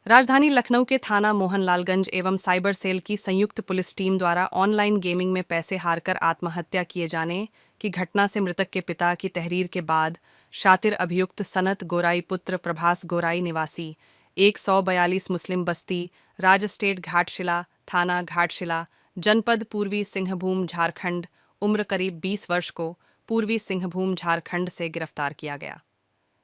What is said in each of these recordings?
राजधानी लखनऊ के थाना मोहनलालगंज एवं साइबर सेल की संयुक्त पुलिस टीम द्वारा ऑनलाइन गेमिंग में पैसे हारकर आत्महत्या किए जाने की घटना से मृतक के पिता की तहरीर के बाद शातिर अभियुक्त सनत गोराई पुत्र प्रभास गोराई निवासी 142 मुस्लिम बस्ती राज स्टेट घाटशिला थाना घाटशिला जनपद पूर्वी सिंहभूम झारखंड उम्र करीब 20 वर्ष को पूर्वी सिंहभूम झारखंड से गिरफ्तार किया गया।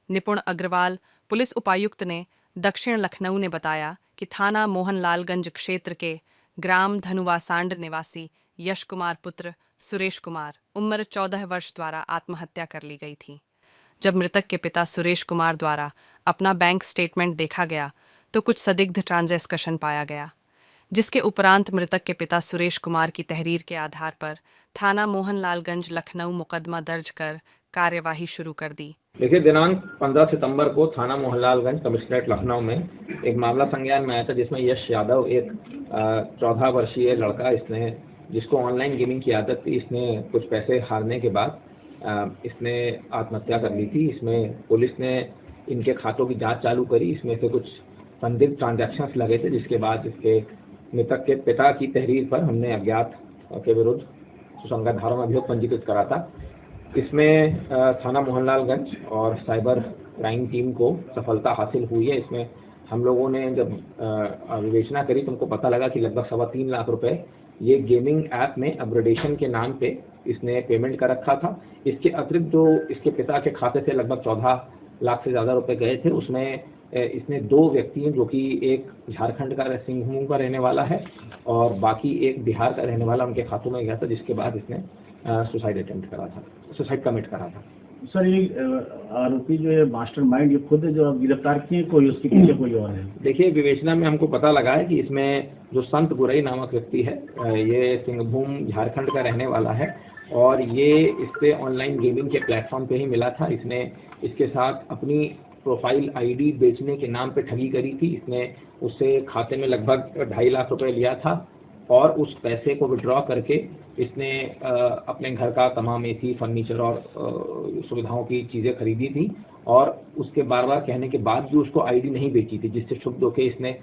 निपुण अग्रवाल पुलिस उपायुक्त ने दक्षिण लखनऊ ने बताया कि थाना मोहनलालगंज क्षेत्र के ग्राम धनुवासांड निवासी यश कुमार पुत्र सुरेश कुमार उम्र 14 वर्ष द्वारा आत्महत्या कर ली गई थी। जब मृतक के पिता सुरेश कुमार द्वारा अपना बैंक स्टेटमेंट देखा गया तो कुछ संदिग्ध ट्रांजैक्शन पाया गया, जिसके उपरांत मृतक के पिता सुरेश कुमार की तहरीर के आधार पर थाना मोहनलालगंज लखनऊ मुकदमा दर्ज कर कार्यवाही शुरू कर दी। देखिए, दिनांक 15 सितंबर को थाना मोहनलालगंज कमिश्नरेट लखनऊ में एक मामला संज्ञान में आया था, जिसमें यश यादव एक 14 वर्षीय लड़का, इसने जिसको ऑनलाइन गेमिंग की आदत थी, इसने कुछ पैसे हारने के बाद इसने आत्महत्या कर ली थी। इसमें पुलिस ने इनके खातों की जांच चालू करी। इसमें से कुछ संदिग्ध ट्रांजैक्शंस लगे थे, जिसके बाद इसके मृतक के पिता की तहरीर पर हमने अज्ञात के विरुद्ध सुसंगत धारा में अभियोग पंजीकृत करा था। इसमें थाना मोहनलालगंज और साइबर क्राइम टीम को सफलता हासिल हुई है। इसमें हम लोगों ने जब विवेचना करी तो हमको पता लगा कि लगभग 3.25 लाख रुपए ये गेमिंग ऐप में अपग्रेडेशन के नाम पे इसने पेमेंट कर रखा था। इसके अतिरिक्त जो इसके पिता के खाते से लगभग 14 लाख से ज़्यादा रुपए गए थे, उसमें इसने 2 व्यक्ति हैं, जो कि एक झारखंड का सिंहभूम का रहने वाला है और बाकी एक बिहार का रहने वाला, उनके खातों में गया था, जिसके बाद इसने सुसाइड कमिट करा था। सर, ये आरोपी जो है मास्टरमाइंड ये खुद है जो आप गिरफ्तार किए, कोई उसके पीछे कोई और है? देखिए, विवेचना में हमको पता लगा है कि इसमें जो संत गुरई नामक व्यक्ति है, ये सिंहभूम झारखंड का रहने वाला है और ये इससे ऑनलाइन गेमिंग के प्लेटफॉर्म पे ही मिला था। इसने इसके साथ अपनी प्रोफाइल आईडी बेचने के नाम पे ठगी करी थी। इसने उससे खाते में लगभग 2.5 लाख रुपए लिया था और उस पैसे को विड्रॉ करके इसने अपने घर का तमाम एसी, फर्नीचर और सुविधाओं की चीज़ें खरीदी थी और उसके बार बार कहने के बाद भी उसको आईडी नहीं बेची थी, जिससे क्षुब्ध होकर इसने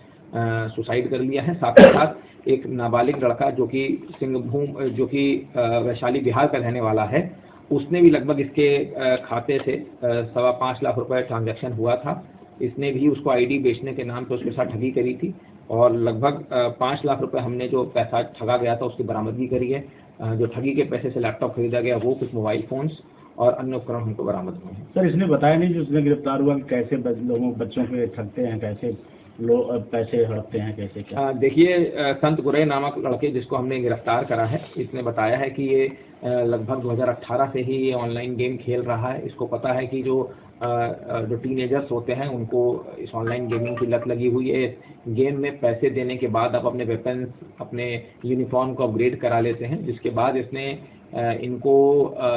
सुसाइड कर लिया है। साथ ही साथ एक नाबालिग लड़का जो कि वैशाली बिहार का रहने वाला है, उसने भी लगभग इसके खाते से 5.25 लाख रुपए ट्रांजैक्शन हुआ था। इसने भी उसको आईडी बेचने के नाम पर उसके साथ ठगी करी थी और लगभग 5 लाख रुपए हमने जो पैसा ठगा गया था उसकी बरामदगी करी है। जो ठगी के पैसे से लैपटॉप खरीदा गया, वो कुछ मोबाइल फोन्स और अन्य उपकरण हमको बरामद हुए हैं। सर, इसने बताया नहीं जो उसने गिरफ्तार हुआ कि कैसे बच्चों पे ठगते हैं, कैसे लोग पैसे हड़पते हैं, कैसे क्या? देखिए, संत गुरई नामक लड़के जिसको हमने गिरफ्तार करा है, इसने बताया है कि ये लगभग 2018 से ही ये ऑनलाइन गेम खेल रहा है। इसको पता है कि जो टीनेजर्स होते हैं उनको इस ऑनलाइन गेमिंग की लत लगी हुई है। गेम में पैसे देने के बाद आप अपने वेपन, अपने यूनिफॉर्म को अपग्रेड करा लेते हैं, जिसके बाद इसने इनको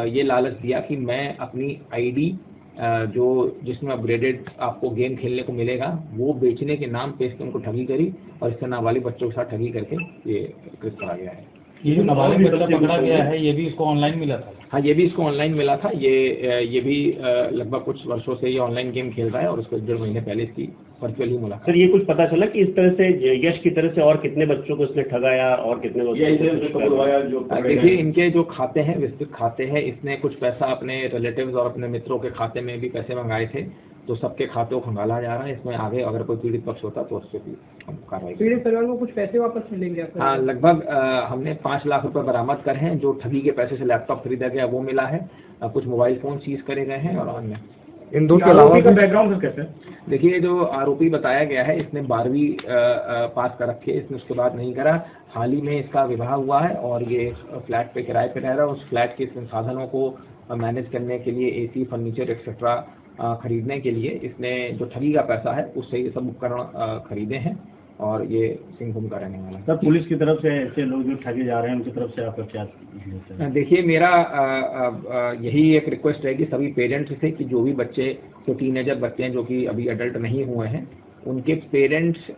ये लालच दिया कि मैं अपनी आईडी जो जिसमें अपग्रेडेड आपको गेम खेलने को मिलेगा, वो बेचने के नाम पे इसने उनको ठगी करी और इससे नाबालिग बच्चों के साथ ठगी करके ये कृत करा गया है। ये जो नाबालिग बच्चा पकड़ा गया है, ये भी इसको ऑनलाइन मिला था? हाँ, ये भी इसको ऑनलाइन मिला था। ये भी लगभग कुछ वर्षों से ये ऑनलाइन गेम खेल रहा है और उसको 1.5 महीने पहले इसकी वर्चुअली मुलाकात। सर, ये कुछ पता चला कि इस तरह से यश की तरह से और कितने बच्चों को इसने ठगाया और कितने बच्चों? देखिए, इनके जो खाते हैं, विस्तृत खाते हैं, इसने कुछ पैसा अपने रिलेटिव्स और अपने मित्रों के खाते में भी पैसे मंगाए थे, तो सबके खातों को खंगाला जा रहा है। इसमें आगे अगर कोई पीड़ित पक्ष होता तो उससे भी हम कार्रवाई। पीड़ित परिवार को कुछ पैसे वापस मिलेंगे? हाँ, लगभग हमने 5 लाख रुपए बरामद कर हैं। जो ठगी के पैसे से लैपटॉप खरीदा गया वो मिला है, कुछ मोबाइल फोन सीज करे गए हैं और अन्य। इन दो के अलावा बैकग्राउंड कैसे? देखिए, जो आरोपी बताया गया है, इसने 12वीं पास कर रखी है, इसने उसके बाद नहीं करा। हाल ही में इसका विवाह हुआ है और ये फ्लैट पे किराए पे रह रहा है। उस फ्लैट के संसाधनों को मैनेज करने के लिए, एसी, फर्नीचर एक्सेट्रा खरीदने के लिए इसने जो ठगी का पैसा है उससे ये सब उपकरण खरीदे हैं और ये सिंहभूम का रहने वाला है। सर, पुलिस की तरफ से ऐसे लोग जो ठगे जा रहे हैं उनकी तरफ से आपका क्या? देखिए, मेरा यही एक रिक्वेस्ट है कि सभी पेरेंट्स से कि जो भी बच्चे, जो टीनेजर बच्चे हैं जो कि अभी अडल्ट नहीं हुए हैं, उनके पेरेंट्स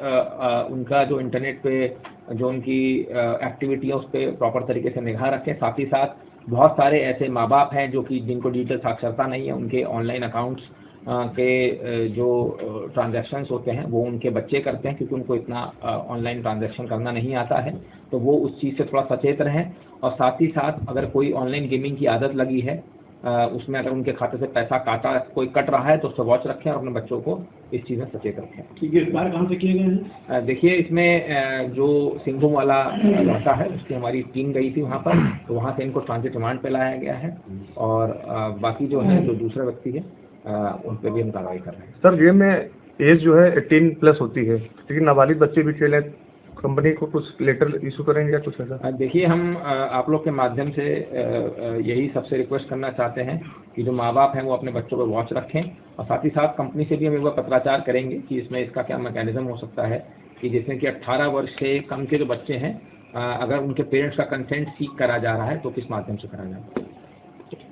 उनका जो इंटरनेट पे जो उनकी एक्टिविटी है उस पर प्रॉपर तरीके से निगाह रखें। साथ ही साथ बहुत सारे ऐसे माँ बाप हैं जो कि जिनको डिजिटल साक्षरता नहीं है, उनके ऑनलाइन अकाउंट्स के जो ट्रांजैक्शंस होते हैं वो उनके बच्चे करते हैं, क्योंकि उनको इतना ऑनलाइन ट्रांजैक्शन करना नहीं आता है, तो वो उस चीज़ से थोड़ा सचेत रहें। और साथ ही साथ अगर कोई ऑनलाइन गेमिंग की आदत लगी है, उसमें अगर उनके खाते से पैसा कोई कट रहा है तो उससे वॉच रखें और अपने बच्चों को इस चीज़ में सचेत रखें। गिरफ्तार कहाँ से किए गए हैं? देखिए, इसमें जो सिंघभूम वाला लड़का है उसकी हमारी टीम गई थी वहाँ पर, तो वहाँ से इनको ट्रांजिट रिमांड पे लाया गया है, और बाकी जो है जो दूसरे व्यक्ति है उन पर भी हम कार्रवाई कर रहे हैं। सर, गेम में एज जो है 18+ होती है, लेकिन नाबालिग बच्चे भी खेले, कंपनी को कुछ लेटर इशू करेंगे या कुछ ऐसा? देखिए, हम आप लोग के माध्यम से यही सबसे रिक्वेस्ट करना चाहते हैं कि जो माँ बाप हैं वो अपने बच्चों पर वॉच रखें, और साथ ही साथ कंपनी से भी हम एक बार पत्राचार करेंगे कि इसमें इसका क्या मैकेनिज्म हो सकता है कि जिसमें कि 18 वर्ष से कम के जो बच्चे हैं, अगर उनके पेरेंट्स का कंसेंट सीख करा जा रहा है तो किस माध्यम से करा जाए।